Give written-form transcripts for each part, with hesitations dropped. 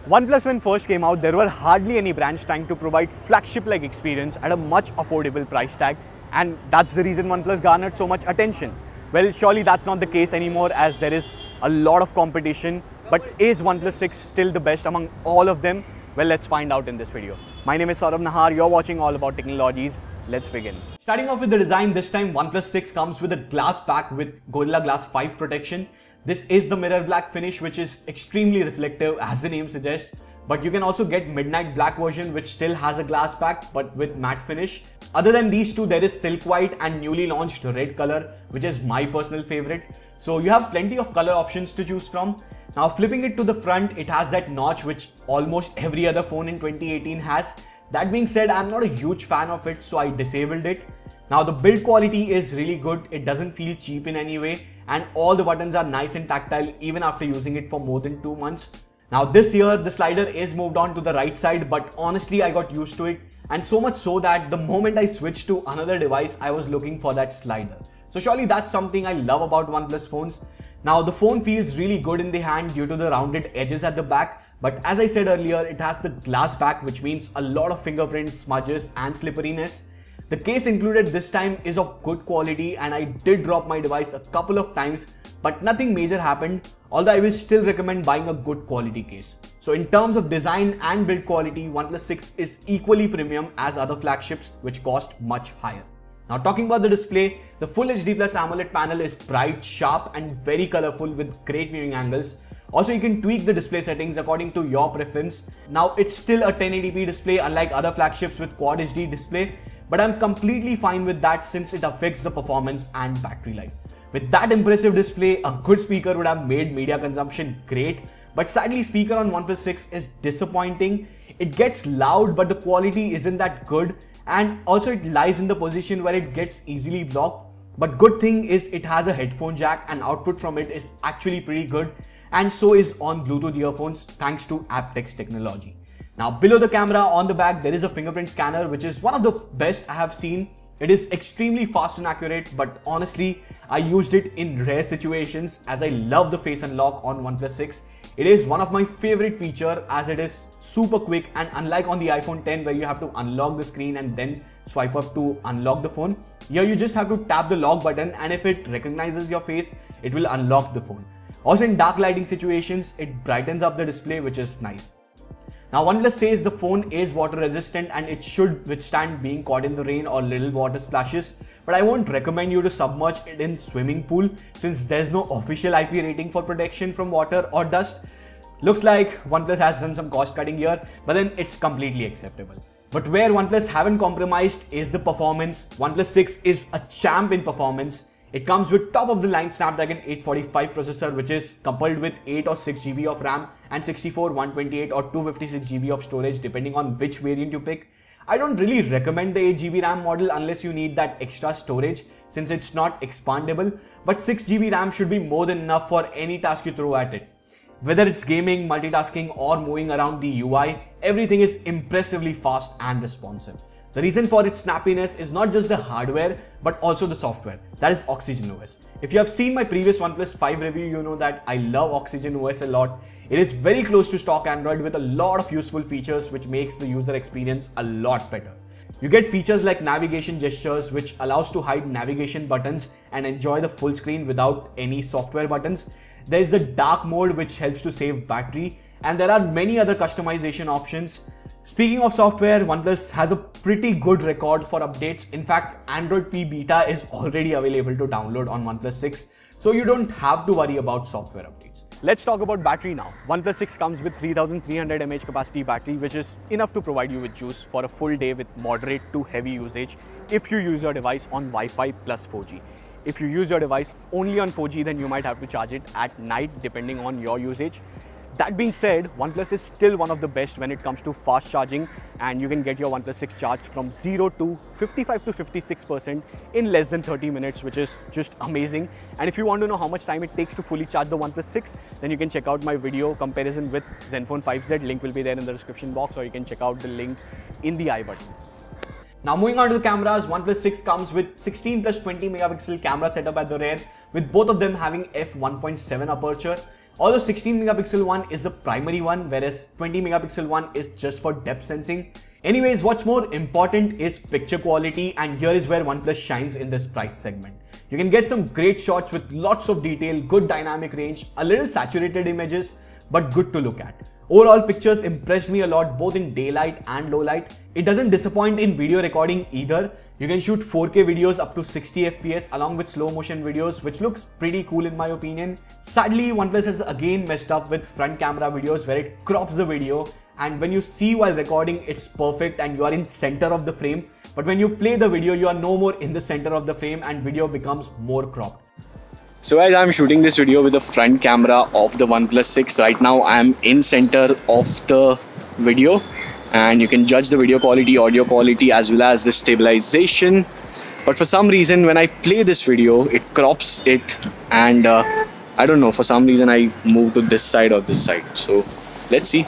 OnePlus when first came out, there were hardly any brands trying to provide flagship-like experience at a much affordable price tag, and that's the reason OnePlus garnered so much attention. Well, surely that's not the case anymore as there is a lot of competition, but is OnePlus 6 still the best among all of them? Well, let's find out in this video. My name is Saurabh Nahar, you're watching All About Technologies. Let's begin. Starting off with the design, this time OnePlus 6 comes with a glass pack with Gorilla Glass 5 protection. This is the mirror black finish, which is extremely reflective as the name suggests, but you can also get midnight black version which still has a glass pack but with matte finish. Other than these two, there is silk white and newly launched red color, which is my personal favorite. So you have plenty of color options to choose from. Now flipping it to the front, it has that notch which almost every other phone in 2018 has. That being said, I'm not a huge fan of it, so I disabled it. Now the build quality is really good, it doesn't feel cheap in any way, and all the buttons are nice and tactile even after using it for more than 2 months. Now this year the slider is moved on to the right side, but honestly I got used to it, and so much so that the moment I switched to another device I was looking for that slider. So surely that's something I love about OnePlus phones. Now the phone feels really good in the hand due to the rounded edges at the back, but as I said earlier, it has the glass back, which means a lot of fingerprints, smudges and slipperiness. The case included this time is of good quality, and I did drop my device a couple of times, but nothing major happened, although I will still recommend buying a good quality case. So in terms of design and build quality, OnePlus 6 is equally premium as other flagships which cost much higher. Now talking about the display, the Full HD Plus AMOLED panel is bright, sharp and very colorful with great viewing angles. Also, you can tweak the display settings according to your preference. Now it's still a 1080p display unlike other flagships with Quad HD display, but I'm completely fine with that since it affects the performance and battery life. With that impressive display, a good speaker would have made media consumption great, but sadly speaker on OnePlus 6 is disappointing. It gets loud but the quality isn't that good, and also it lies in the position where it gets easily blocked. But good thing is it has a headphone jack and output from it is actually pretty good, and so is on Bluetooth earphones thanks to aptX technology. Now below the camera on the back there is a fingerprint scanner which is one of the best I have seen. It is extremely fast and accurate, but honestly I used it in rare situations as I love the face unlock on OnePlus 6. It is one of my favorite feature as it is super quick, and unlike on the iPhone 10 where you have to unlock the screen and then swipe up to unlock the phone, here you just have to tap the lock button, and if it recognizes your face it will unlock the phone. Also in dark lighting situations it brightens up the display, which is nice. Now OnePlus says the phone is water resistant and it should withstand being caught in the rain or little water splashes, but I won't recommend you to submerge it in swimming pool since there's no official IP rating for protection from water or dust. Looks like OnePlus has done some cost cutting here, but then it's completely acceptable. But where OnePlus haven't compromised is the performance. OnePlus 6 is a champ in performance. It comes with top of the line Snapdragon 845 processor, which is coupled with 8 or 6 GB of RAM and 64, 128 or 256 GB of storage depending on which variant you pick. I don't really recommend the 8 GB RAM model unless you need that extra storage since it's not expandable, but 6 GB RAM should be more than enough for any task you throw at it. Whether it's gaming, multitasking or moving around the UI, everything is impressively fast and responsive. The reason for its snappiness is not just the hardware but also the software, that is Oxygen OS. If you have seen my previous OnePlus 5 review, you know that I love Oxygen OS a lot. It is very close to stock Android with a lot of useful features which makes the user experience a lot better. You get features like navigation gestures which allows to hide navigation buttons and enjoy the full screen without any software buttons. There is the dark mode which helps to save battery, and there are many other customization options. Speaking of software, OnePlus has a pretty good record for updates. In fact, Android P Beta is already available to download on OnePlus 6, so you don't have to worry about software updates. Let's talk about battery now. OnePlus 6 comes with 3300 mAh capacity battery, which is enough to provide you with juice for a full day with moderate to heavy usage if you use your device on Wi-Fi plus 4G. If you use your device only on 4G, then you might have to charge it at night depending on your usage. That being said, OnePlus is still one of the best when it comes to fast charging, and you can get your OnePlus 6 charged from 0 to 55 to 56% in less than 30 minutes, which is just amazing. And if you want to know how much time it takes to fully charge the OnePlus 6, then you can check out my video comparison with Zenfone 5Z. Link will be there in the description box, or you can check out the link in the I button. Now moving on to the cameras, OnePlus 6 comes with 16 plus 20 megapixel camera setup at the rear, with both of them having f1.7 aperture. Although 16 megapixel one is the primary one, whereas 20 megapixel one is just for depth sensing. Anyways, what's more important is picture quality, and here is where OnePlus shines in this price segment. You can get some great shots with lots of detail, good dynamic range, a little saturated images, but good to look at. Overall pictures impressed me a lot both in daylight and low light. It doesn't disappoint in video recording either. You can shoot 4K videos up to 60 FPS along with slow motion videos, which looks pretty cool in my opinion. Sadly, OnePlus has again messed up with front camera videos where it crops the video, and when you see while recording it's perfect and you are in center of the frame. But when you play the video, you are no more in the center of the frame and video becomes more cropped. So as I'm shooting this video with the front camera of the OnePlus 6, right now I'm in center of the video, and you can judge the video quality, audio quality, as well as the stabilization. But for some reason when I play this video, it crops it, and I don't know, for some reason I move to this side or this side. So let's see.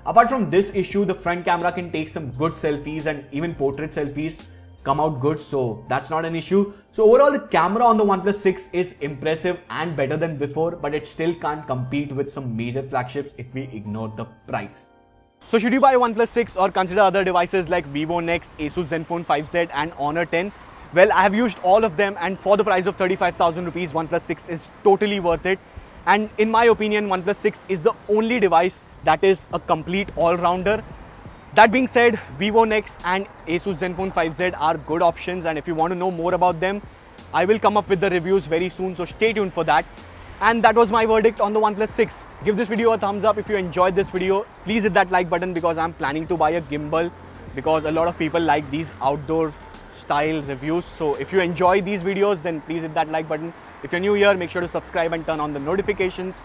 Apart from this issue, the front camera can take some good selfies, and even portrait selfies come out good, so that's not an issue. So overall, the camera on the OnePlus 6 is impressive and better than before, but it still can't compete with some major flagships if we ignore the price. So should you buy OnePlus 6 or consider other devices like Vivo Nex, Asus Zenfone 5Z and Honor 10? Well, I have used all of them, and for the price of 35,000 rupees, OnePlus 6 is totally worth it. And in my opinion, OnePlus 6 is the only device that is a complete all-rounder. That being said, Vivo Nex and Asus Zenfone 5Z are good options, and if you want to know more about them, I will come up with the reviews very soon, so stay tuned for that. And that was my verdict on the OnePlus 6. Give this video a thumbs up if you enjoyed this video. Please hit that like button because I'm planning to buy a gimbal, because a lot of people like these outdoor style reviews. So if you enjoy these videos, then please hit that like button. If you're new here, make sure to subscribe and turn on the notifications.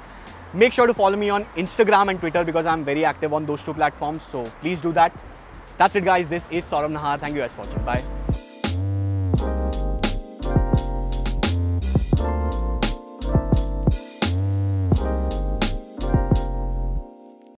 Make sure to follow me on Instagram and Twitter because I'm very active on those two platforms. So please do that. That's it guys. This is Saurabh Nahar. Thank you guys for watching. Bye.